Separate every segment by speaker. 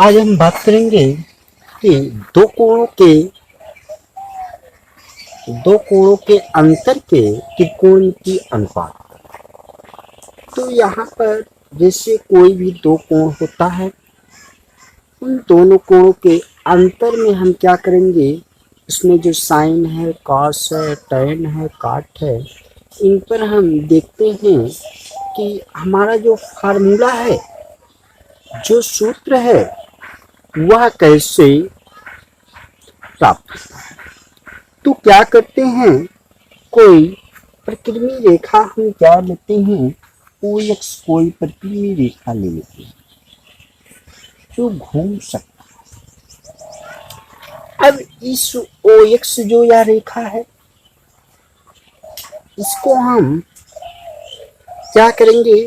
Speaker 1: आज हम बात करेंगे कि दो कोणों के अंतर के त्रिकोणमितीय अनुपात। तो यहाँ पर जैसे कोई भी दो कोण होता है, उन दोनों कोणों के अंतर में हम क्या करेंगे, उसमें जो साइन है, कॉस है, टैन है, काट है, इन पर हम देखते हैं कि हमारा जो फार्मूला है, जो सूत्र है, वह कैसे प्राप्त होता है। तो क्या करते हैं, कोई परिक्रमी रेखा हम क्या लेते हैं, ओ एक्स कोई परिक्रमी रेखा ले लेते हैं जो घूम सकता है। अब इस ओ एक्स जो यह रेखा है, इसको हम क्या करेंगे,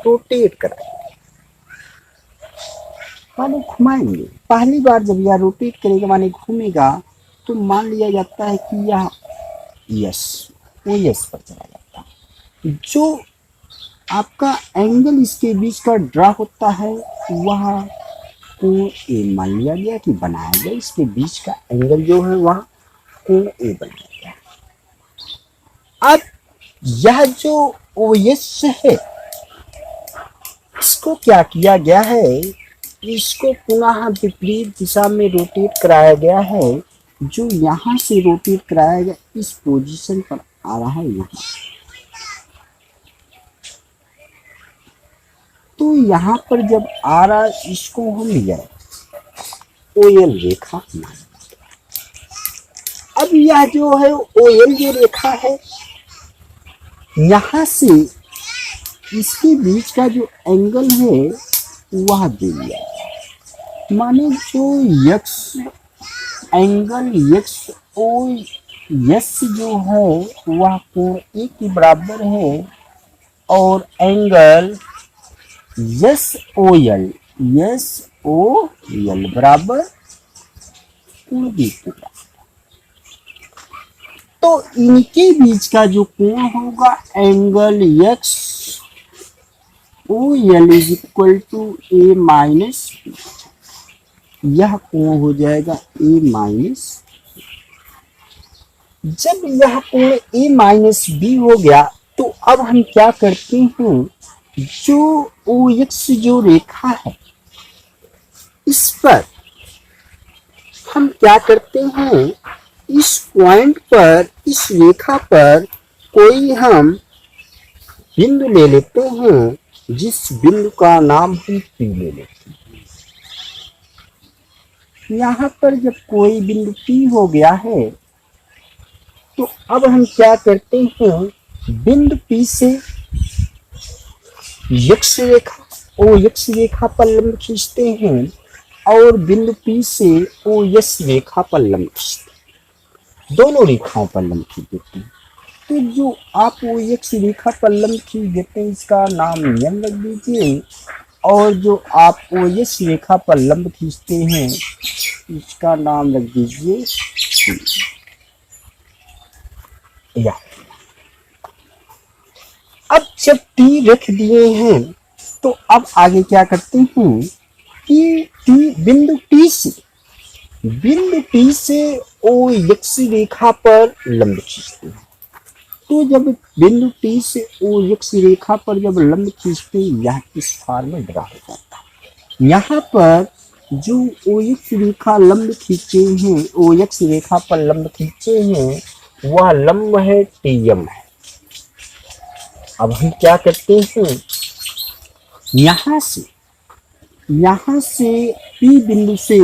Speaker 1: रोटेट कराएंगे, माने घुमाएंगे। पहली बार जब यह रोटेट करेगा माने घूमेगा, तो मान लिया जाता है कि यह यस ओ यस पर चला जाता है। जो आपका एंगल इसके बीच का ड्रा होता है, वह कोण ए मान लिया गया कि बनाया गया। इसके बीच का एंगल जो है वह कोण ए बनाया गया। अब यह जो ओ एस है, इसको क्या किया गया है, इसको पुनः विपरीत दिशा में रोटेट कराया गया है। जो यहाँ से रोटेट कराया गया इस पोजीशन पर आ रहा है यहाँ। तो यहाँ पर जब आ रहा, इसको हम यह ओएल रेखा मान। अब यह जो है ओएल जो रेखा है, यहाँ से इसके बीच का जो एंगल है वह दे दिया है। माने जो यक्स एंगल यक्स ओ यस जो है वह कोण ए के बराबर है, और एंगल यस ओ एल बराबर कोण बी के बराबर। तो इनके बीच का जो कोण होगा, angle X O L is equal to A minus, यह कोण हो जाएगा ए माइनस। जब यह कोण ए माइनस बी हो गया, तो अब हम क्या करते हैं, जो ओ एक्स जो रेखा है, इस पर हम क्या करते हैं, इस पॉइंट पर, इस रेखा पर कोई हम बिंदु ले लेते हैं, जिस बिंदु का नाम हम पी ले लेते हैं। यहाँ पर जब कोई बिंदु पी हो गया है, तो अब हम क्या करते हैं, बिंदु पी से यक्ष रेखा ओ यक्ष रेखा पर लंब खींचते हैं, और बिंदु पी से ओ यस रेखा पर लंब खींचते हैं। दोनों रेखाओं पर लंब खींच देते हैं। तो जो आप ओ यक्ष रेखा पर लंब खींच देते हैं, इसका नाम एम रख दीजिए, और जो आप ओ यस रेखा पर लंब खींचते हैं, इसका नाम रख दीजिए या। अब जब टी रख दिए हैं, तो अब आगे क्या करते हैं कि बिंदु टी से ओ यक्ष रेखा पर लंब खींचते हैं। तो जब बिंदु टी से ओ यक्ष रेखा पर जब लंब खींचते हैं, यह इस फार्म में ड्रा हो जाता है। यहाँ पर जो ओ यक्ष रेखा लंब खींचे हैं, ओ यक्ष रेखा पर लंब खींचे हैं, वह लंब है टीएम है। अब हम क्या करते हैं, यहाँ से पी बिंदु से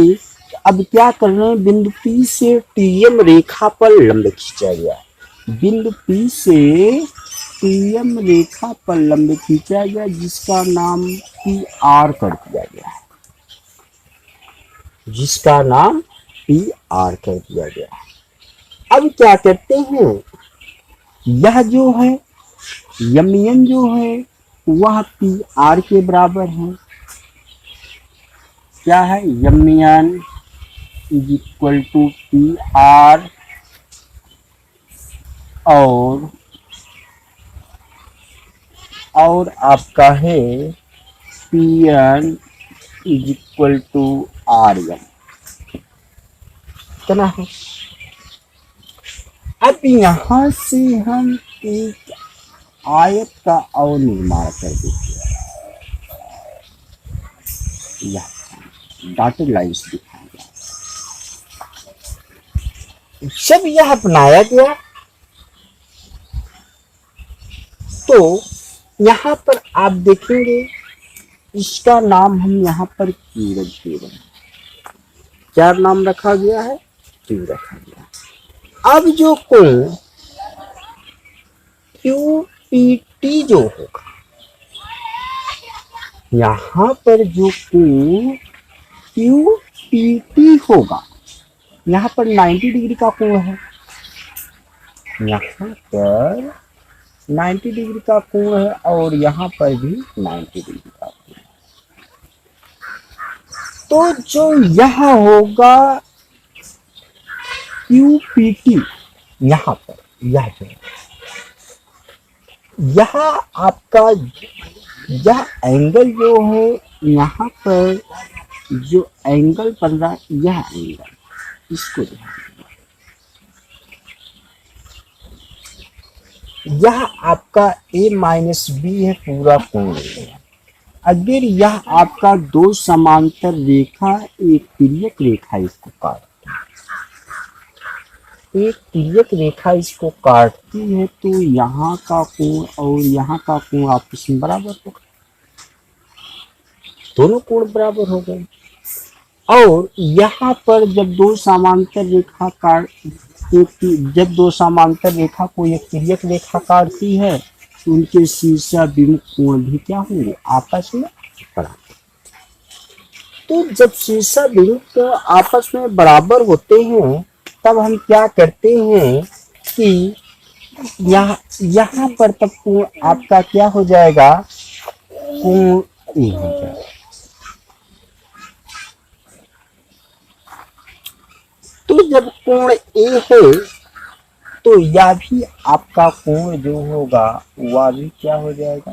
Speaker 1: अब क्या कर रहे हैं, बिंदु पी से टीएम रेखा पर लंब खींचा गया है। बिंदु पी से टीएम रेखा पर लंब खींचा गया, जिसका नाम पी आर कर दिया गया है, जिसका नाम पी आर कर दिया गया है। अब क्या करते हैं, यह जो है यमियन जो है वह पी आर के बराबर है। क्या है, यमियन is equal to P R, और आपका है P N is equal to R M इतना है। अब यहां से हम एक आयत का और निर्माण कर देते हैं, यह डॉटेड लाइन्स दिखाएंगे। जब यह अपनाया गया तो यहाँ पर आप देखेंगे इसका नाम हम यहाँ पर क्यू रख दे रहे हैं। क्या नाम रखा गया है? क्यू रखा गया। अब जो कोण क्यू पी टी जो होगा, यहाँ पर जो कोण क्यू पी टी होगा, यहाँ पर 90 डिग्री का कोण है, यहाँ पर 90 डिग्री का कोण है और यहाँ पर भी 90 डिग्री का कोण है। तो जो यह होगा QPT, यहाँ पर यह जो यह आपका यह एंगल जो है, यहाँ पर जो एंगल बन रहा है यह एंगल, इसको यह आपका a माइनस बी है पूरा कोण। अगर यह आपका दो समांतर रेखा एक तिर्यक रेखा इसको काटती है, एक तिर्यक रेखा इसको काटती है, तो यहाँ का कोण और यहाँ का कोण आपस में बराबर होगा, दोनों कोण बराबर हो गए। और यहाँ पर जब दो समांतर रेखा जब दो समांतर रेखा को एक तिर्यक रेखा काटती है तो उनके शीर्षाभिमुख कोण भी क्या होंगे? आपस में बराबर। तो जब शीर्षाभिमुख आपस में बराबर होते हैं तब हम क्या करते हैं कि यहाँ पर तब कोण आपका क्या हो जाएगा? कोण ए हो जाएगा। तो जब कोण ए है तो यह भी आपका कोण जो होगा वह भी क्या हो जाएगा?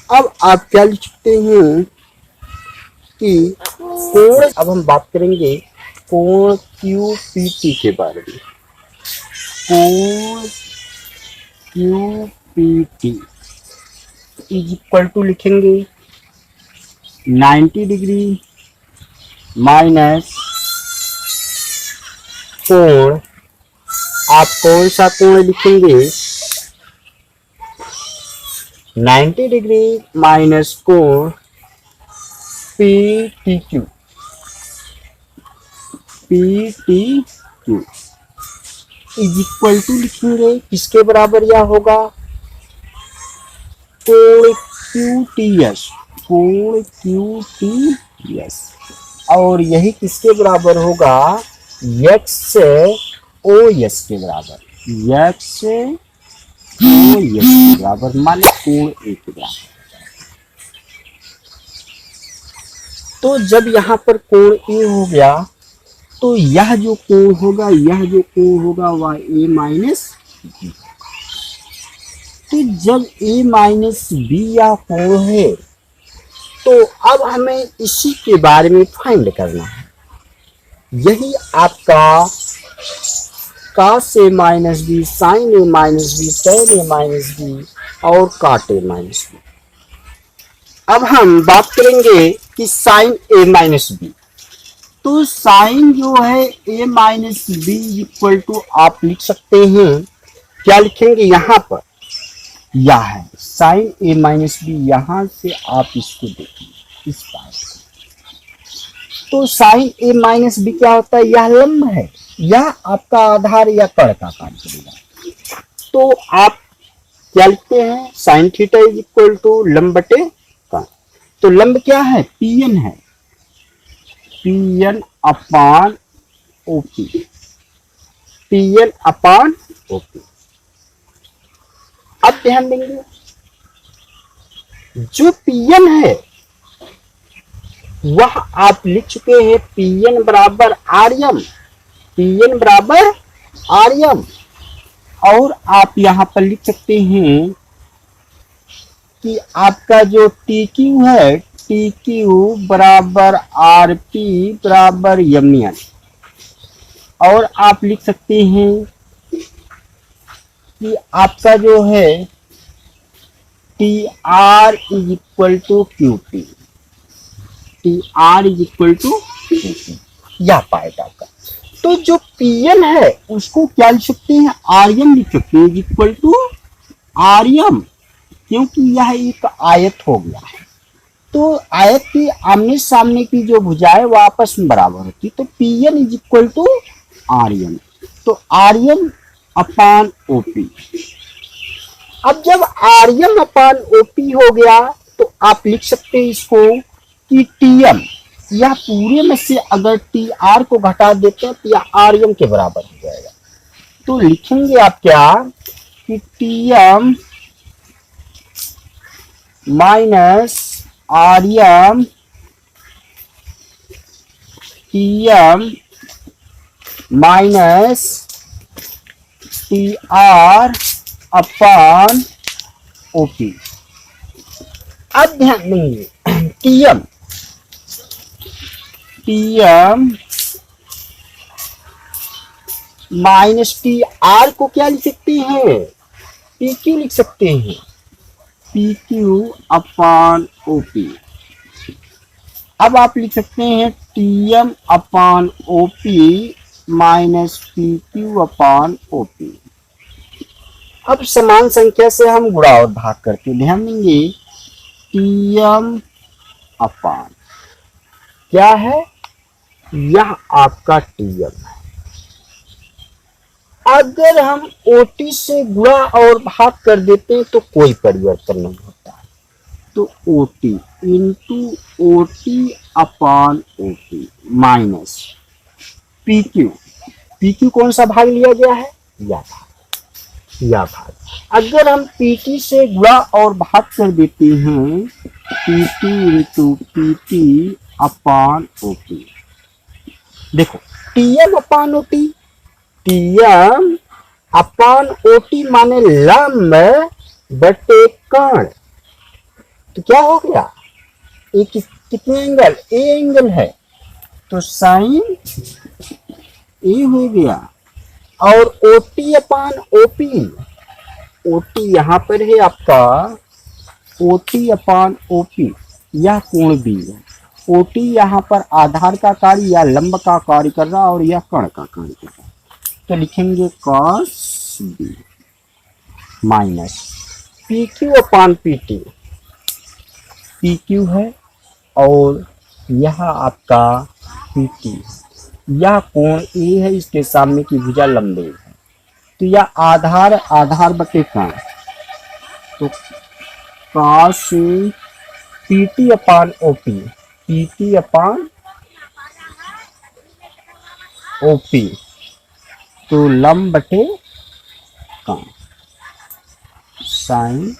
Speaker 1: अब आप क्या लिखते हैं कि कोण, अब हम बात करेंगे कोण QPT के बारे में। कोण QPT इज इक्वल टू लिखेंगे 90 डिग्री माइनस कोण, आप कौन सा कोण लिखेंगे? 90 डिग्री माइनस कोण PTQ, PTQ is equal to लिखेंगे किसके बराबर यह होगा? कोण QTS, कोण QTS, और यही किसके बराबर होगा? XOS के बराबर, XOS के बराबर माने कोण ए के बराबर। तो जब यहाँ पर कोण ए हो गया तो यह जो कोण होगा, यह जो कोण होगा वह a माइनस बी। तो जब a माइनस बी या कोण है तो अब हमें इसी के बारे में फाइंड करना है। यही आपका cos a minus B, sin a minus B, tan a minus B और cot a माइनस बी। अब हम बात करेंगे कि sin a माइनस बी। तो साइन जो है a minus B equal to आप लिख सकते हैं, क्या लिखेंगे? यहाँ पर यह है साइन a माइनस बी, यहाँ से आप इसको देखिए इस बात को। तो साइन a माइनस बी क्या होता है? यह लंब है, यह आपका आधार या कर्ण का काम करेगा। तो आप क्या लिखते हैं? Sine theta is equal to लंब बटे कर्ण। तो लंब क्या है? Pn है, Pn अपान OP, Pn अपान OP। अब ध्यान देंगे जो Pn है वह आप लिख चुके हैं Pn बराबर Rm, Pn बराबर Rm। और आप यहां पर लिख सकते हैं कि आपका जो टी क्यू है, टी क्यू बराबर आर पी बराबर एम एन, और आप लिख सकते हैं कि आपका जो है T R is equal to Q T, T R is equal to Q T, यह पाएगा आपका। तो जो पी एन है उसको क्या लिख सकते हैं, आर एम लिख सकते हैं, is equal to R M, क्योंकि यह एक आयत हो गया है। तो आयत की आमने सामने की जो भुजाएं वो आपस में बराबर होती, तो P N is equal to R N, तो R N upon OP. P जब आर एन अपान ओपी हो गया तो आप लिख सकते हैं इसको कि टी एम, यह पूरे में से अगर टी आर को घटा देते हैं तो यह आर एम के बराबर हो जाएगा। तो लिखेंगे आप क्या कि T M minus R M, T M minus T R upon OP. अब ध्यान देंगे T M minus T R को क्या लिख सकते हैं, पी क्यू लिख सकते हैं, पी क्यू अपान ओपी। अब आप लिख सकते हैं टी एम अपान ओपी माइनस पी क्यू अपान ओपी। अब समान संख्या से हम गुणा और भाग करके ध्यान देंगे, टी एम अपान क्या है, यह आपका टी एम है। अगर हम ओटी से गुणा और भाग कर देते हैं तो कोई परिवर्तन नहीं होता है, तो OT into OT upon OT minus P Q, P Q कौन सा भाग लिया गया है, या भाग। अगर हम पीटी से गुणा और भाग कर देते हैं, पीटी इंटू पीटी अपान ओटी। देखो टीएम अपान ओटी, टीएम अपान ओटी माने लंब बटे कर्ण, तो क्या हो गया, ये कितने एंगल, ए एंगल है, तो साइन ए हो गया। और ओटी अपान ओपी, ओटी यहां पर है आपका, ओटी अपान ओपी, यह कोण बी है। ओटी यहाँ पर आधार का कार्य या लंब का कार्य कर रहा और यह कर्ण का कार्य कर रहा, तो लिखेंगे cos B minus P Q upon P T, P Q है और यह आपका पी टी, यह कोण ए है, इसके सामने की भुजा लंबे है, तो यह आधार आधार बटे कर्ण, तो cos पी टी अपान ओपी, पी टी अपान ओपी, तो लंब बटे कर्ण साइन,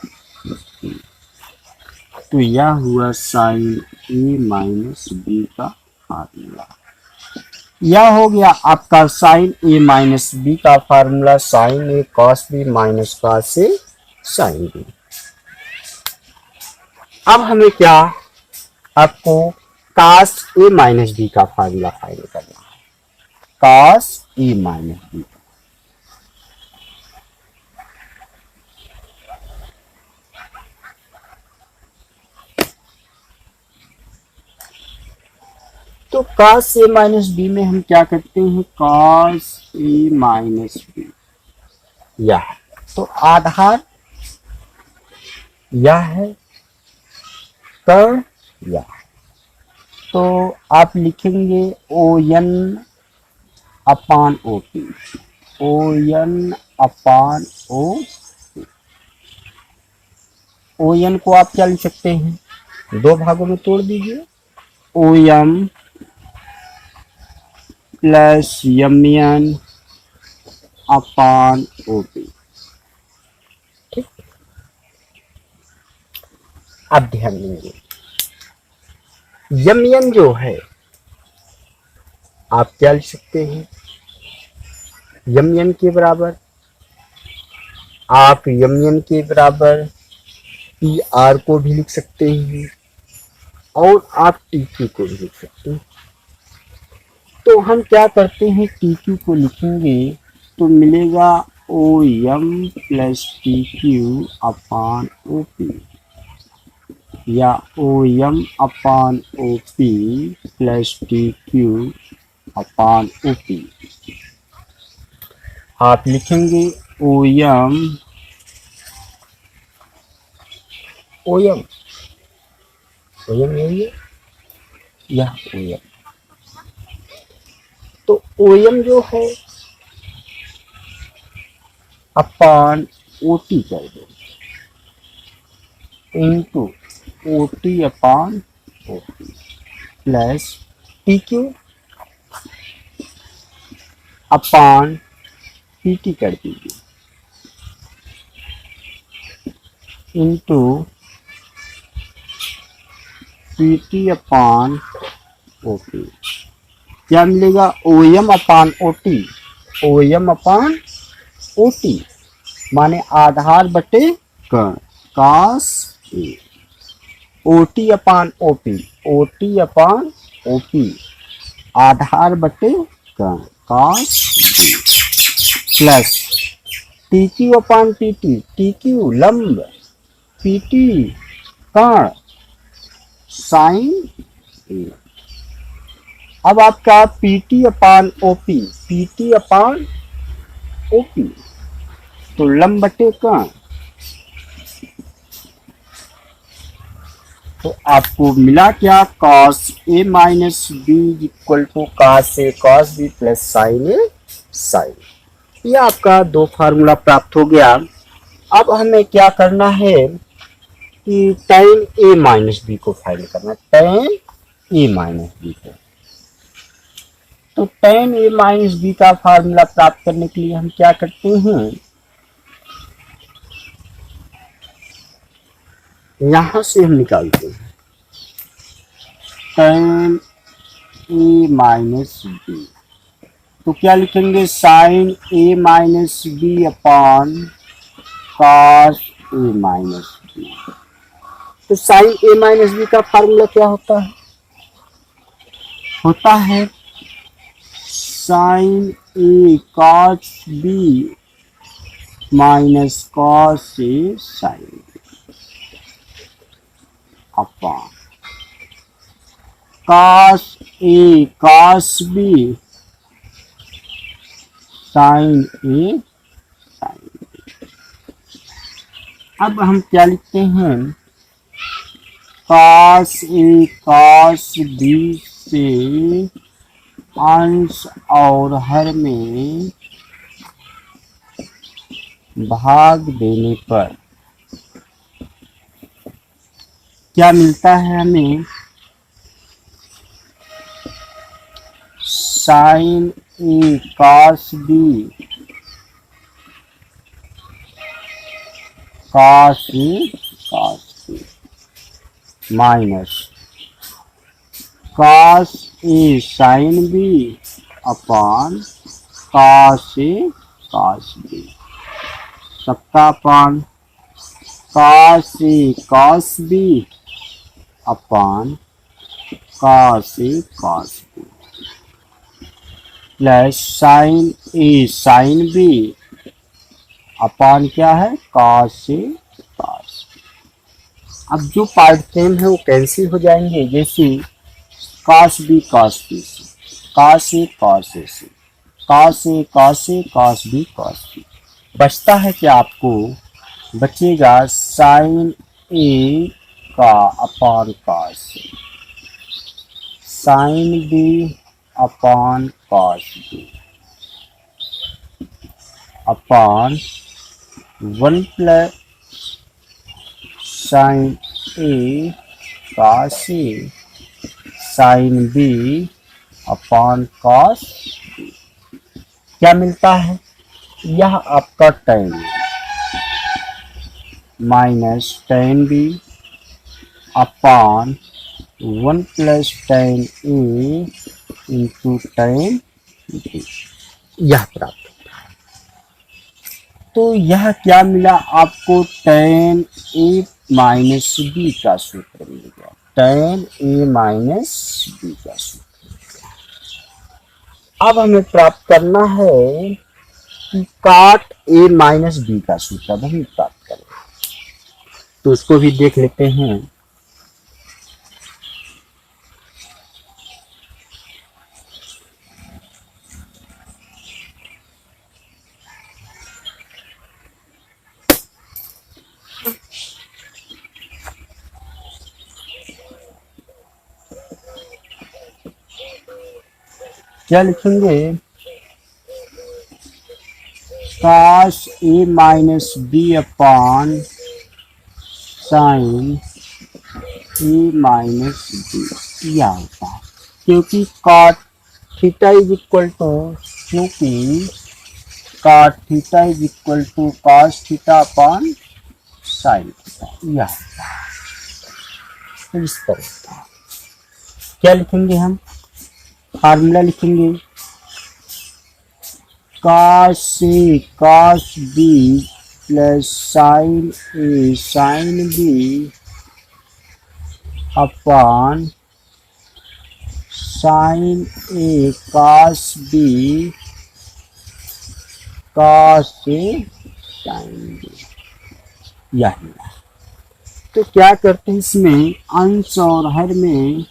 Speaker 1: तो यह हुआ साइन ए माइनस बी का फार्मूला। यह हो गया आपका साइन ए माइनस बी का formula, sign A cos B minus cos A sine B. अब हमें क्या, आपको cos ए माइनस बी का फार्मूला फाइंड करना है, cos ए माइनस बी। तो cos ए माइनस बी में हम क्या करते हैं, cos ए माइनस बी, यह तो आधार यह है, कर्ण यह, तो आप लिखेंगे O N upon O T, O N upon O N को आप क्या लिख सकते हैं, दो भागों में तोड़ दीजिए, O M plus M N upon O T. ठीक, अब ध्यान देंगे एम एन जो है आप क्या लिख सकते हैं, एम एन के बराबर, आप एम एन के बराबर पी आर को भी लिख सकते हैं और आप टी क्यू को भी लिख सकते हैं। तो हम क्या करते हैं, टी क्यू को लिखेंगे तो मिलेगा O M plus T Q upon O P, या O M upon O P plus T Q upon O P. आप लिखेंगे ओ एम यही है, यह ओ एम। तो ओ एम जो है अपान ओ टी कर दो, into O T upon O P plus T Q upon P T कर दीजिए, into P T upon O P. क्या मिलेगा, O M upon O T, O M upon O T माने आधार बटे कण cos A, O T upon O P, O T upon O P आधार बटे कण cos B plus T Q upon T T, T Q लंब, P T कण sign ए। अब आपका P T upon O P, P T upon O P तो लंब बटे कण, तो आपको मिला क्या, cos a minus B equal to cos a cos b plus sine a sine. ये आपका दो फार्मूला प्राप्त हो गया। अब हमें क्या करना है कि tan a माइनस बी को फाइंड करना, tan a माइनस बी को। तो tan a माइनस बी का फार्मूला प्राप्त करने के लिए हम क्या करते हैं, यहां से हम निकालते हैं tan a माइनस बी, तो क्या लिखेंगे, sine a minus b upon cos a minus B. तो साइन a माइनस बी का फार्मूला क्या होता है, sine a cos b minus cos a sine upon cos a cos b sine a sine. अब हम क्या लिखते हैं, कॉस ए कॉस बी से अंश और हर में भाग देने पर क्या मिलता है हमें, sign A cos B cos A cos B minus cos A sine B upon cos A cos B, सबका अपान cos A cos B upon cos A cos B plus sine a sine B अपान क्या है, cos A cos. अब जो part term है वो cancel हो जाएंगे, जैसे कॉस बी कॉस बी से, कॉस ए कॉस ए से, cos A cos A cos B cos B. बचता है कि आपको बचेगा साइन ए का upon cos A, sine B upon cos B upon 1 plus sine A cos A sine B upon cos. क्या मिलता है, यह आपका tan minus tan B upon 1 plus tan A into tan B, यह प्राप्त होता है। तो यह क्या मिला आपको, tan a माइनस बी का सूत्र मिल गया, tan a माइनस बी का सूत्र। अब हमें प्राप्त करना है कि cot a माइनस बी का सूत्र अब हमें प्राप्त करना है, तो उसको भी देख लेते हैं। क्या लिखेंगे, cos a minus b upon sine a minus b, यह होता है क्योंकि cot theta is equal to, क्योंकि cot theta is equal to cos theta upon sine theta, यह होता है। तो इस तरह क्या लिखेंगे, हम फार्मूला लिखेंगे, cos a cos b plus sine a sine b upon sine a cos b cos a sine b, यह। तो क्या करते हैं, इसमें अंश और हर में,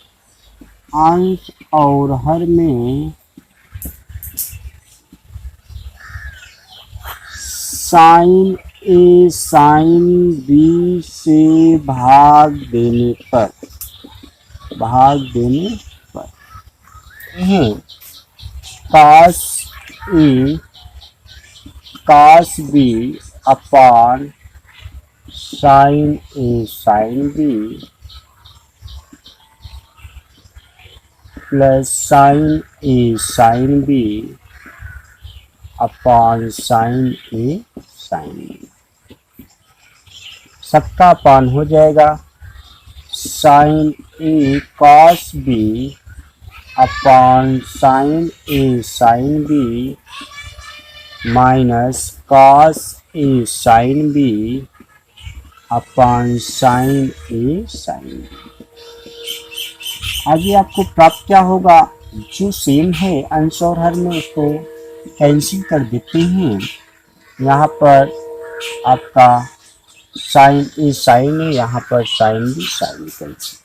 Speaker 1: अंश और हर में साइन ए साइन बी से भाग देने पर यह cos A cos B upon sine a sine B plus sine a sine B upon sine a sine B, सबका अपान हो जाएगा, sign A cos B upon sine a sine B minus cos A sine B upon sine a sine B. आगे आपको प्राप्त क्या होगा, जो same है अंश और हर में उसको कैंसिल कर देते हैं। यहाँ पर आपका साइन ए साइन है, यहाँ पर साइन बी साइन कैंसिल,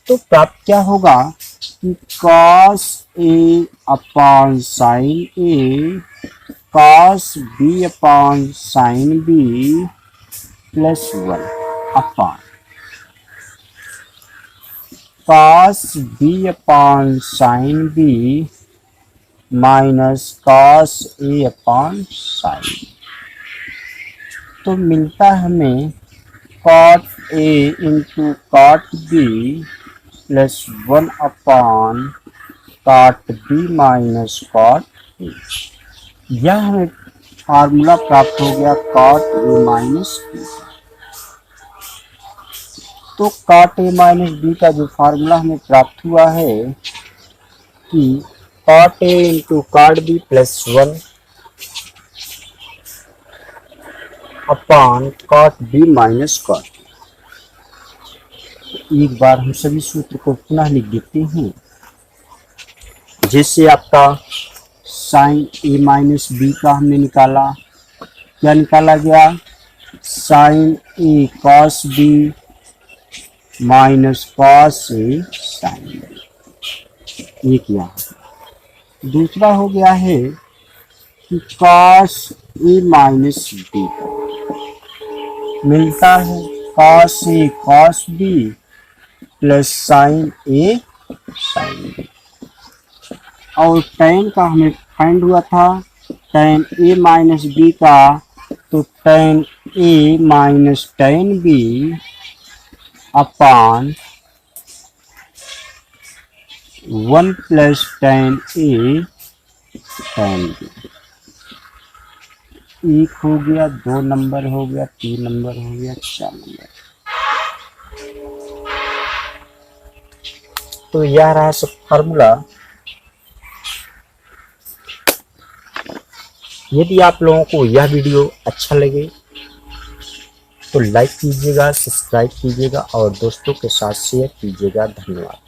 Speaker 1: तो प्राप्त क्या होगा कि cos A upon sine A cos B upon sine B plus 1 upon cos B upon sine B minus cos A upon sine. तो मिलता है हमें cot A into cot B plus 1 upon cot B minus cot A. यह हमें formula प्राप्त हो गया cot A minus B. तो कॉट ए माइनस बी का जो फार्मूला हमें प्राप्त हुआ है कि cot A into cot B plus 1 upon cot B minus cot. एक बार हम सभी सूत्र को पुनः लिख देते हैं, जैसे आपका साइन ए माइनस बी का हमने निकाला, क्या निकाला गया, sign A cos B minus cos A sine B, ये किया। दूसरा हो गया है कि कॉस ए माइनस बी मिलता है cos A cos B plus sine a sine B. और tan का हमें फाइंड हुआ था, tan ए माइनस बी का, तो tan A minus tan B upon 1 plus tan A tan B. 1 हो गया, 2 नंबर हो गया, 3 नंबर हो गया, 4 नंबर। तो यह रहा सब फार्मूला यदि आप लोगों को यह वीडियो अच्छा लगे तो लाइक कीजिएगा, सब्सक्राइब कीजिएगा और दोस्तों के साथ शेयर कीजिएगा। धन्यवाद।